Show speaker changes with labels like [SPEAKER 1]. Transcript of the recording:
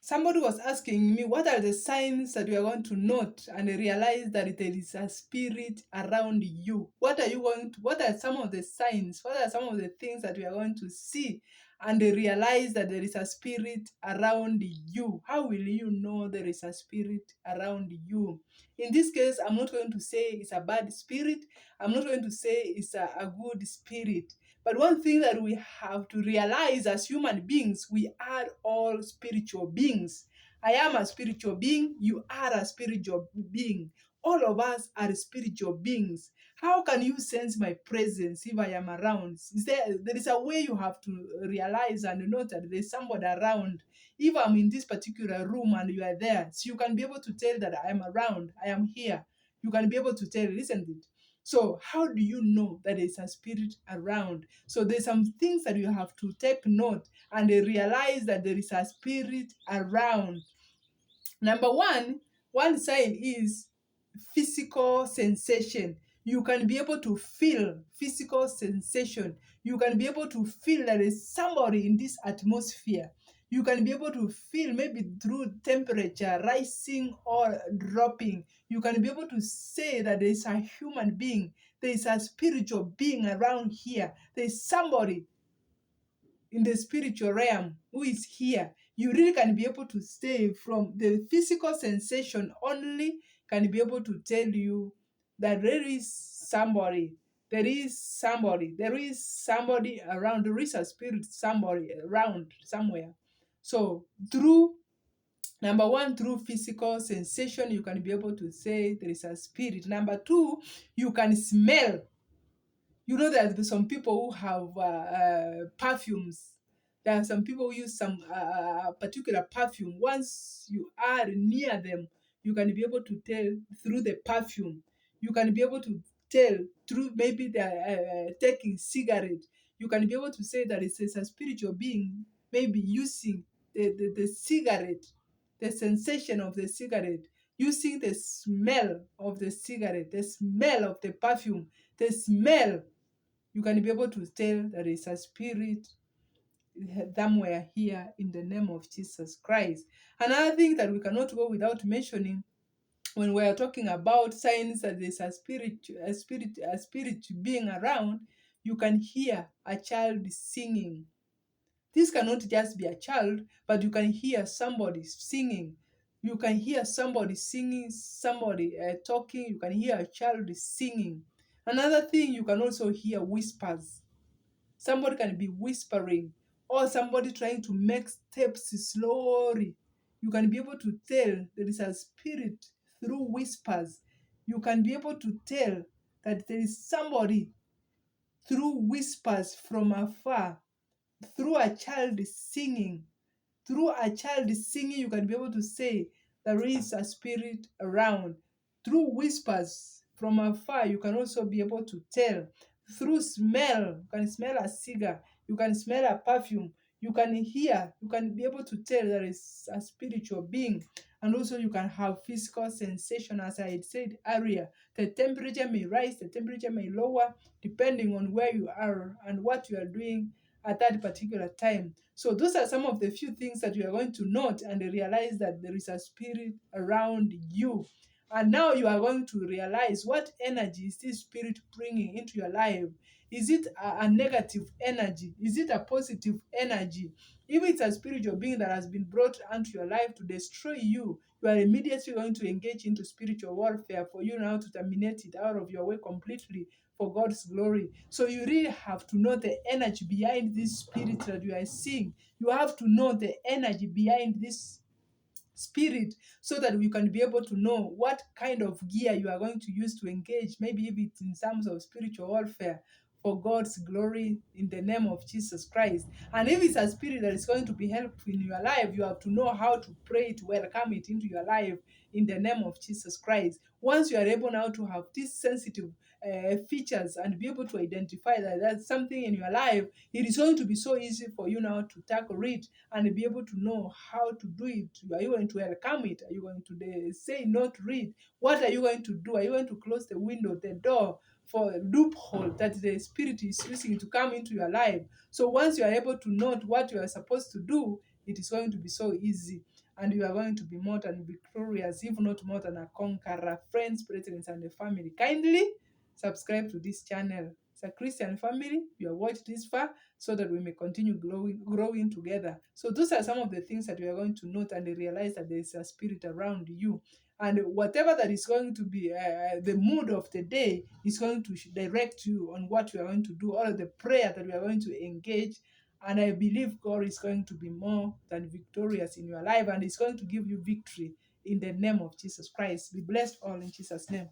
[SPEAKER 1] Somebody was asking me, what are the signs that you are going to note and realize that there is a spirit around you? What are some of the signs? What are some of the things that you are going to see and realize that there is a spirit around you? How will you know there is a spirit around you? In this case, I'm not going to say it's a bad spirit. I'm not going to say it's a good spirit. But one thing that we have to realize as human beings, we are all spiritual beings. I am a spiritual being. You are a spiritual being. All of us are spiritual beings. How can you sense my presence if I am around? There is a way you have to realize and note that there's somebody around. If I'm in this particular room and you are there, so you can be able to tell that I am around, I am here. You can be able to tell, isn't it? So, how do you know that there's a spirit around? So, there's some things that you have to take note and realize that there is a spirit around. Number one sign is physical sensation. You can be able to feel physical sensation. You can be able to feel that there is somebody in this atmosphere. You can be able to feel maybe through temperature rising or dropping. You can be able to say that there is a human being, there is a spiritual being around here. There is somebody in the spiritual realm who is here. You really can be able to stay from the physical sensation only, can be able to tell you that there is somebody, there is somebody around, there is a spirit, somebody around somewhere. So through number one, through physical sensation, you can be able to say there is a spirit. Number two, you can smell. You know that some people who have perfumes. There are some people who use some particular perfume. Once you are near them, you can be able to tell through the perfume. You can be able to tell through maybe they're taking cigarette. You can be able to say that it's a spiritual being maybe using the cigarette, the sensation of the cigarette, using the smell of the cigarette, the smell of the perfume, the smell. You can be able to tell there is a spirit somewhere here in the name of Jesus Christ. Another thing that we cannot go without mentioning when we are talking about signs that there's a spirit being around, you can hear a child singing. This cannot just be a child, but you can hear somebody singing. You can hear somebody singing, somebody talking. You can hear a child singing. Another thing, you can also hear whispers. Somebody can be whispering or somebody trying to make steps slowly. You can be able to tell there is a spirit through whispers. You can be able to tell that there is somebody through whispers from afar, through a child singing. Through a child singing, you can be able to say there is a spirit around. Through whispers from afar, you can also be able to tell. Through smell, you can smell a cigar, you can smell a perfume, you can hear, you can be able to tell there is a spiritual being. And also, you can have physical sensation, as I had said earlier. The temperature may rise, the temperature may lower, depending on where you are and what you are doing at that particular time. So those are some of the few things that you are going to note and realize that there is a spirit around you. And now you are going to realize what energy is this spirit bringing into your life. Is it a negative energy? Is it a positive energy? If it's a spiritual being that has been brought onto your life to destroy you, you are immediately going to engage into spiritual warfare for you now to terminate it out of your way completely for God's glory. So you really have to know the energy behind this spirit that you are seeing. You have to know the energy behind this spirit so that we can be able to know what kind of gear you are going to use to engage, maybe if it's in terms of spiritual warfare for God's glory in the name of Jesus Christ. And if it's a spirit that is going to be helpful in your life, you have to know how to pray to welcome it into your life in the name of Jesus Christ. Once you are able now to have these sensitive features and be able to identify that that's something in your life, it is going to be so easy for you now to tackle it and be able to know how to do it. Are you going to welcome it? Are you going to say not read? What are you going to do? Are you going to close the window, the door, for a loophole that the spirit is using to come into your life? So once you are able to note what you are supposed to do, it is going to be so easy, and you are going to be more than victorious, if not more than a conqueror. Friends, brethren, and the family, kindly subscribe to this channel. It's a Christian family. You have watched this far so that we may continue growing together. So those are some of the things that we are going to note and realize that there is a spirit around you. And whatever that is going to be the mood of the day is going to direct you on what you are going to do, all of the prayer that we are going to engage. And I believe God is going to be more than victorious in your life, and is going to give you victory in the name of Jesus Christ. Be blessed all in Jesus' name.